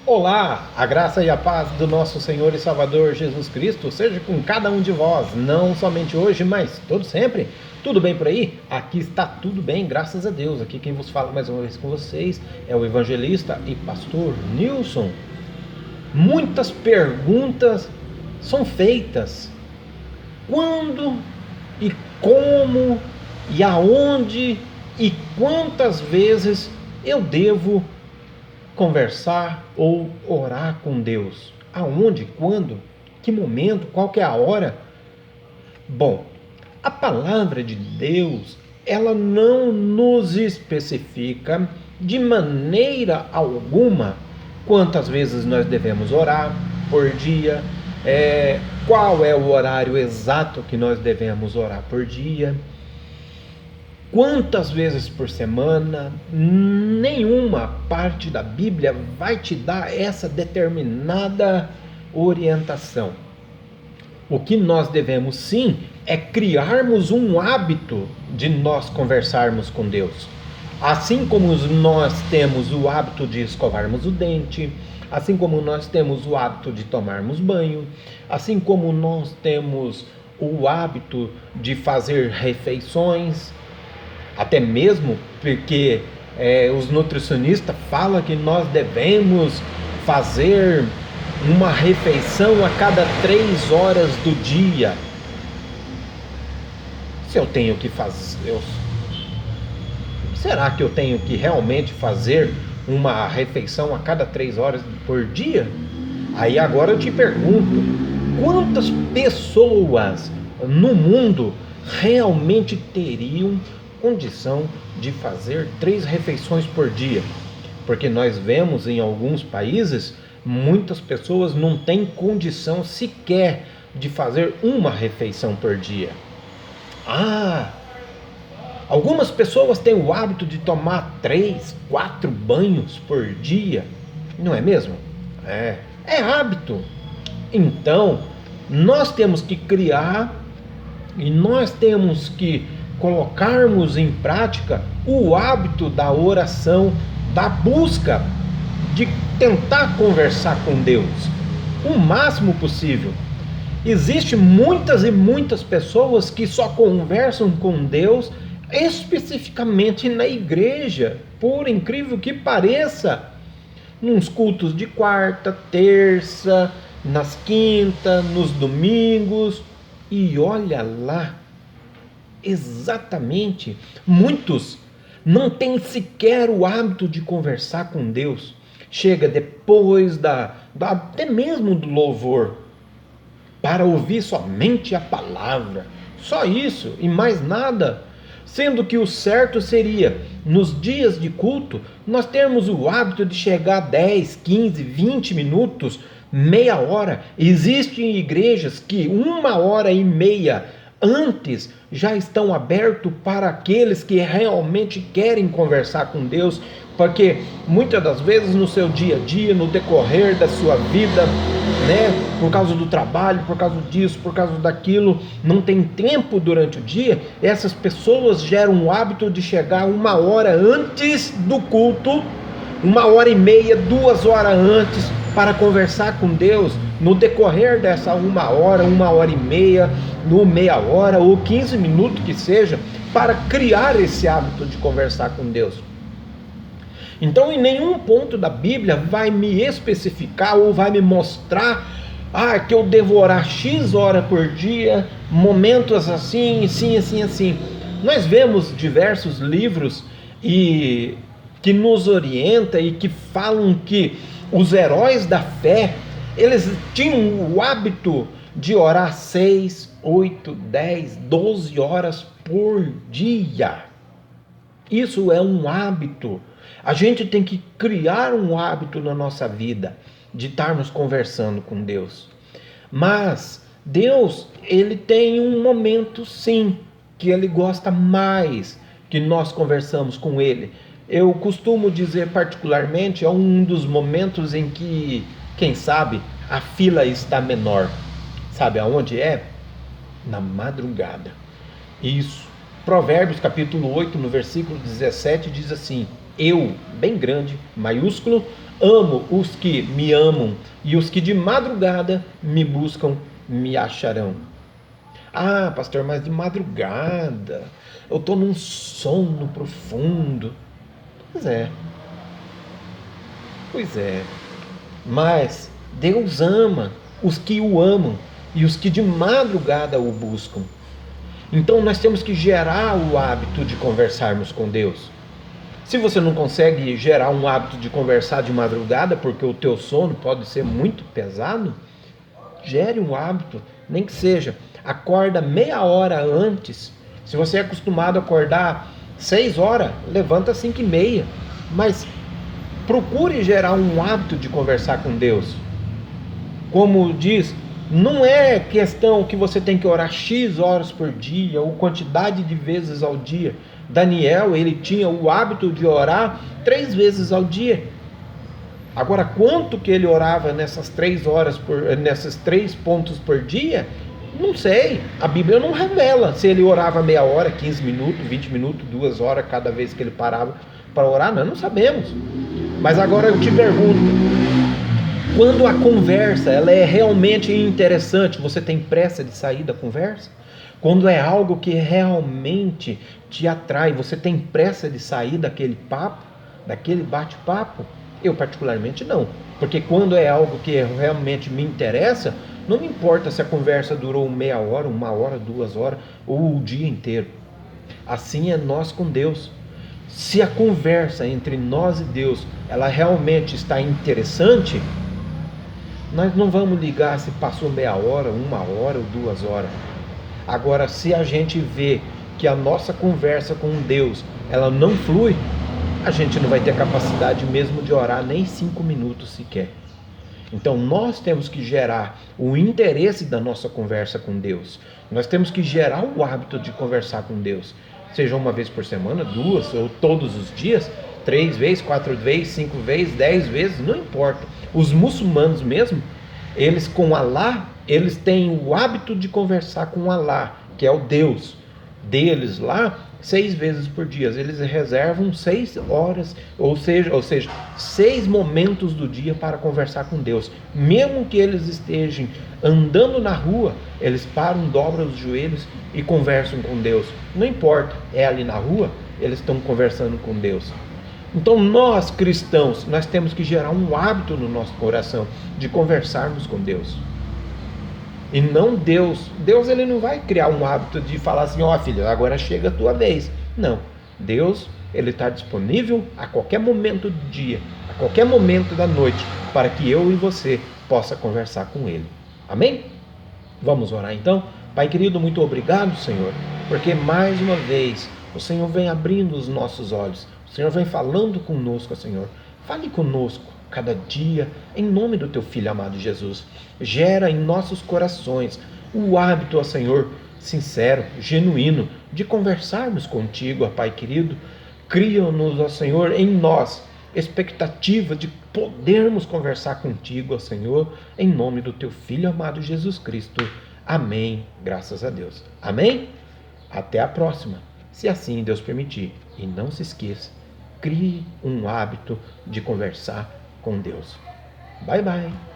Olá, a graça e a paz do nosso Senhor e Salvador Jesus Cristo seja com cada um de vós, não somente hoje, mas todo sempre. Tudo bem por aí? Aqui está tudo bem, graças a Deus. Aqui quem vos fala mais uma vez com vocês é o evangelista e pastor Nilson. Muitas perguntas são feitas. Quando e como e aonde e quantas vezes eu devo conversar ou orar com Deus? Aonde, quando, que momento, qual que é a hora? Bom, a palavra de Deus, ela não nos especifica de maneira alguma quantas vezes nós devemos orar por dia, qual é o horário exato que nós devemos orar por dia, quantas vezes por semana. Nenhuma parte da Bíblia vai te dar essa determinada orientação. O que nós devemos sim é criarmos um hábito de nós conversarmos com Deus. Assim como nós temos o hábito de escovarmos o dente, assim como nós temos o hábito de tomarmos banho, assim como nós temos o hábito de fazer refeições, até mesmo porque os nutricionistas falam que nós devemos fazer uma refeição a cada 3 horas do dia. Se eu tenho que fazer, será que eu tenho que realmente fazer uma refeição a cada 3 horas por dia? Aí agora eu te pergunto, quantas pessoas no mundo realmente teriam condição de fazer 3 refeições por dia? Porque nós vemos em alguns países, muitas pessoas não têm condição sequer de fazer uma refeição por dia. Algumas pessoas têm o hábito de tomar 3, 4 banhos por dia, não é mesmo? É hábito. Então, nós temos que criar e nós temos que colocarmos em prática o hábito da oração, da busca de tentar conversar com Deus o máximo possível. Existem muitas e muitas pessoas que só conversam com Deus especificamente na igreja, por incrível que pareça, nos cultos de quarta, terça, nas quintas, nos domingos, e olha lá, exatamente, muitos não têm sequer o hábito de conversar com Deus. Chega depois até mesmo do louvor, para ouvir somente a palavra, só isso e mais nada. Sendo que o certo seria, nos dias de culto, nós termos o hábito de chegar 10, 15, 20 minutos, meia hora. Existem igrejas que 1h30 antes já estão abertos para aqueles que realmente querem conversar com Deus, porque muitas das vezes no seu dia a dia, no decorrer da sua vida, por causa do trabalho, por causa disso, por causa daquilo, não tem tempo durante o dia. Essas pessoas geram o hábito de chegar 1 hora antes do culto, 1h30, 2 horas antes, para conversar com Deus. No decorrer dessa 1 hora, 1h30, no meia hora ou 15 minutos que seja, para criar esse hábito de conversar com Deus. Então, em nenhum ponto da Bíblia vai me especificar ou vai me mostrar que eu devo orar X hora por dia, momentos assim, assim. Nós vemos diversos livros que nos orientam e que falam que os heróis da fé, eles tinham o hábito de orar 6, 8, 10, 12 horas por dia. Isso é um hábito. A gente tem que criar um hábito na nossa vida de estarmos conversando com Deus. Mas Deus, ele tem um momento sim, que ele gosta mais que nós conversamos com ele. Eu costumo dizer particularmente, é um dos momentos em que, quem sabe, a fila está menor. Sabe aonde é? Na madrugada. Isso. Provérbios capítulo 8, no versículo 17, diz assim: eu, bem grande, maiúsculo, Amo os que me amam, e os que de madrugada me buscam me acharão. Ah, pastor, mas de madrugada, eu estou num sono profundo. Pois é, pois é. Mas Deus ama os que o amam e os que de madrugada o buscam. Então nós temos que gerar o hábito de conversarmos com Deus. Se você não consegue gerar um hábito de conversar de madrugada, porque o teu sono pode ser muito pesado, gere um hábito, nem que seja, acorda meia hora antes. Se você é acostumado a acordar 6 horas, levanta às 5:30. Mas procure gerar um hábito de conversar com Deus. Como diz, não é questão que você tem que orar X horas por dia ou quantidade de vezes ao dia. Daniel, ele tinha o hábito de orar 3 vezes ao dia. Agora, quanto que ele orava nessas 3 horas, nesses 3 pontos por dia? Não sei. A Bíblia não revela se ele orava meia hora, 15 minutos, 20 minutos, 2 horas cada vez que ele parava para orar. Nós não sabemos. Mas agora eu te pergunto, quando a conversa ela é realmente interessante, você tem pressa de sair da conversa? Quando é algo que realmente te atrai, você tem pressa de sair daquele papo, daquele bate-papo? Eu particularmente não, porque quando é algo que realmente me interessa, não me importa se a conversa durou meia hora, 1 hora, 2 horas ou o dia inteiro. Assim é nós com Deus. Se a conversa entre nós e Deus, ela realmente está interessante, nós não vamos ligar se passou meia hora, 1 hora ou 2 horas. Agora, se a gente vê que a nossa conversa com Deus, ela não flui, a gente não vai ter capacidade mesmo de orar nem 5 minutos sequer. Então nós temos que gerar o interesse da nossa conversa com Deus. Nós temos que gerar o hábito de conversar com Deus. Seja uma vez por semana, 2 ou todos os dias, 3 vezes, 4 vezes, 5 vezes, 10 vezes, não importa. Os muçulmanos mesmo, eles com Alá, eles têm o hábito de conversar com Alá, que é o Deus deles lá, 6 vezes por dia. Eles reservam 6 horas, ou seja, 6 momentos do dia para conversar com Deus. Mesmo que eles estejam andando na rua, eles param, dobram os joelhos e conversam com Deus. Não importa, é ali na rua, eles estão conversando com Deus. Então nós cristãos, nós temos que gerar um hábito no nosso coração de conversarmos com Deus. E não Deus. Deus ele não vai criar um hábito de falar assim, ó filho, agora chega a tua vez. Não. Deus ele está disponível a qualquer momento do dia, a qualquer momento da noite, para que eu e você possa conversar com Ele. Amém? Vamos orar então? Pai querido, muito obrigado, Senhor, porque mais uma vez o Senhor vem abrindo os nossos olhos. O Senhor vem falando conosco, Senhor. Fale conosco cada dia, em nome do Teu Filho amado Jesus. Gera em nossos corações o hábito, ó Senhor, sincero, genuíno, de conversarmos contigo, ó Pai querido. Cria-nos, ó Senhor, em nós expectativa de podermos conversar contigo, ó Senhor, em nome do Teu Filho amado Jesus Cristo. Amém. Graças a Deus. Amém? Até a próxima, se assim Deus permitir. E não se esqueça, crie um hábito de conversar com Deus. Bye, bye.